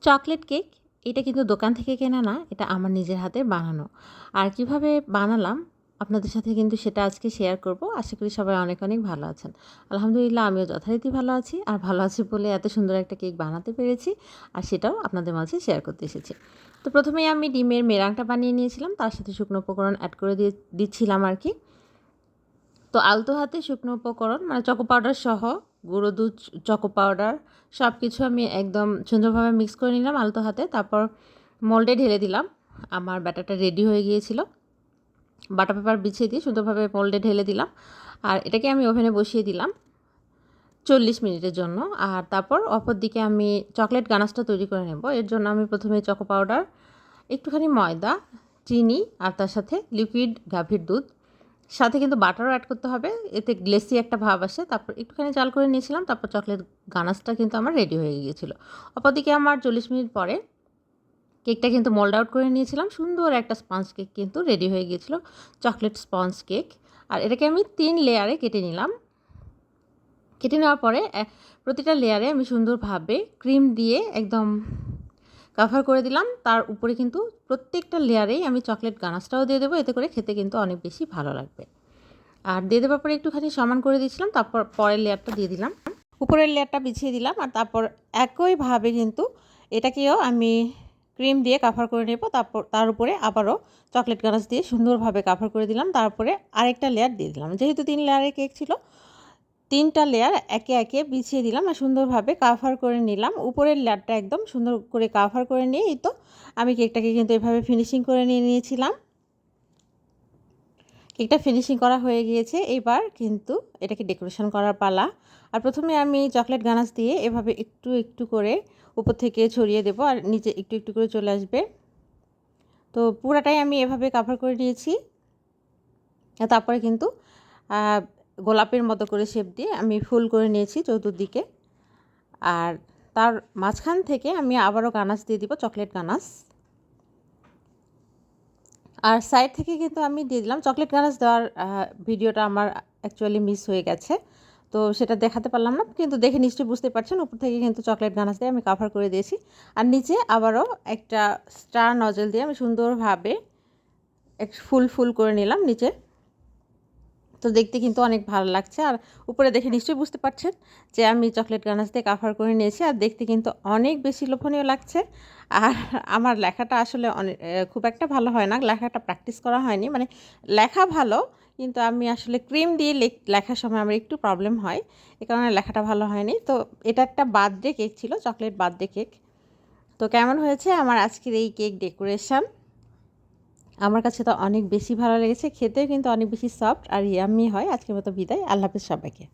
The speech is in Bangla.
চকলেট কেক এটা কিন্তু দোকান থেকে কেনা না, এটা আমার নিজের হাতে বানানো। আর কিভাবে বানালাম আপনাদের সাথে কিন্তু সেটা আজকে শেয়ার করব। আশা করি সবাই অনেক, অনেক ভালো আছেন। আলহামদুলিল্লাহ আমিও যথারীতি ভালো আছি। আর ভালো আছি বলে এত সুন্দর একটা কেক বানাতে পেরেছি। আর সেটাও আপনাদের মাঝে শেয়ার করতে এসেছি। তো প্রথমেই আমি ডিমের মেরাংটা বানিয়ে নিয়েছিলাম। তার সাথে শুকনো উপকরণ অ্যাড করে দিচ্ছিলাম আর কি। তো আলতো হাতে শুকনো উপকরণ মানে চকো পাউডার সহ গুঁড়ো দুধ, চকো পাউডার সব কিছু আমি একদম সুন্দরভাবে মিক্স করে নিলাম আলতো হাতে। তারপর মোল্ডে ঢেলে দিলাম। আমার ব্যাটারটা রেডি হয়ে গিয়েছিল। বাটার পেপার বিছিয়ে দিয়ে সুন্দরভাবে মোল্ডে ঢেলে দিলাম। আর এটাকে আমি ওভেনে বসিয়ে দিলাম 40 মিনিটের জন্য। আর তারপর অপর দিকে আমি চকলেট গানাশটা তৈরি করে নেব। এর জন্য আমি প্রথমে চকো পাউডার, একটুখানি ময়দা, চিনি আর তার সাথে লিকুইড গাভীর দুধ, সাথে কিন্তু বাটারও অ্যাড করতে হবে, এতে গ্লেসি একটা ভাব আসে। তারপর একটুখানি জাল করে নিয়েছিলাম। তারপর চকলেট গানাশটা কিন্তু আমার রেডি হয়ে গিয়েছিল। অপরদিকে আমার 40 মিনিট পরে কেকটা কিন্তু মোল্ড আউট করে নিয়েছিলাম। সুন্দর একটা স্পঞ্জ কেক কিন্তু রেডি হয়ে গিয়েছিল, চকলেট স্পঞ্জ কেক। আর এটাকে আমি 3 লেয়ারে কেটে নিলাম। কেটে নেওয়ার পরে প্রতিটা লেয়ারে আমি সুন্দরভাবে ক্রিম দিয়ে একদম কভার করে দিলাম। তার উপরে কিন্তু প্রত্যেকটা লেয়ারেই আমি চকলেট গানাশটাও দিয়ে দেবো, এতে করে খেতে কিন্তু অনেক বেশি ভালো লাগবে। আর দিয়ে দেওয়ার পরে একটুখানি সমান করে দিয়েছিলাম। তারপর পরের লেয়ারটা দিয়ে দিলাম, উপরের লেয়ারটা বিছিয়ে দিলাম। আর তারপর একইভাবে কিন্তু এটাকেও আমি ক্রিম দিয়ে কাভার করে নেব। তারপর তার উপরে আবারও চকলেট গানাশ দিয়ে সুন্দরভাবে কাভার করে দিলাম। তারপরে আরেকটা লেয়ার দিয়ে দিলাম। যেহেতু 3 লেয়ারের কেক ছিল, 3টা লেয়ার একে একে বিছিয়ে দিলাম আর সুন্দরভাবে কাভার করে নিলাম। উপরের লেয়ারটা একদম সুন্দর করে কাভার করে নিয়ে এই তো আমি কেকটাকে কিন্তু এভাবে ফিনিশিং করে নিয়েছিলাম। কেকটা ফিনিশিং করা হয়ে গিয়েছে। এবার কিন্তু এটাকে ডেকোরেশন করার পালা। আর প্রথমে আমি চকলেট গানাশ দিয়ে এভাবে একটু একটু করে উপর থেকে ছড়িয়ে দেব আর নিচে একটু একটু করে চলে আসবে। তো পুরাটাই আমি এভাবে কাভার করে নিয়েছি। তারপরে কিন্তু গোলাপের মতো করে শেপ দিয়ে আমি ফুল করে নিয়েছি চতুর্দিকে। আর তার মাঝখান থেকে আমি আবারও গানাশ দিয়ে দিব, চকলেট গানাশ। আর সাইড থেকে কিন্তু আমি দিয়ে দিলাম চকলেট গানাশ দেওয়ার ভিডিওটা আমার অ্যাকচুয়ালি মিস হয়ে গেছে, তো সেটা দেখাতে পারলাম না। কিন্তু দেখে নিশ্চয়ই বুঝতে পারছেন উপর থেকে কিন্তু চকলেট গানাশ দিয়ে আমি কাভার করে দিয়েছি। আর নিচে আবারও একটা স্টার নজল দিয়ে আমি সুন্দরভাবে ফুল ফুল করে নিলাম নিচে। তো দেখতে কিন্তু অনেক ভালো লাগছে। আর উপরে দেখে নিশ্চয়ই বুঝতে পারছেন যে আমি চকলেট গানাশ দিয়ে কাভার করে নিয়েছি। আর দেখতে কিন্তু অনেক বেশি লোভনীয় লাগছে। আর আমার লেখাটা আসলে অনেক খুব একটা ভালো হয় না, লেখাটা প্র্যাকটিস করা হয়নি। মানে লেখা ভালো, কিন্তু আমি আসলে ক্রিম দিয়ে লেখার সময় আমার একটু প্রবলেম হয়, এ কারণে লেখাটা ভালো হয়নি। তো এটা একটা বার্থডে কেক ছিল, চকলেট বার্থডে কেক। তো কেমন হয়েছে আমার আজকের এই কেক ডেকোরেশন? আমার কাছে তো অনেক বেশি ভালো লেগেছে, খেতেও কিন্তু অনেক বেশি সফট আর ইয়াম্মি হয়। আজকের মতো বিদায়, আল্লাহ হাফেজ সবাইকে।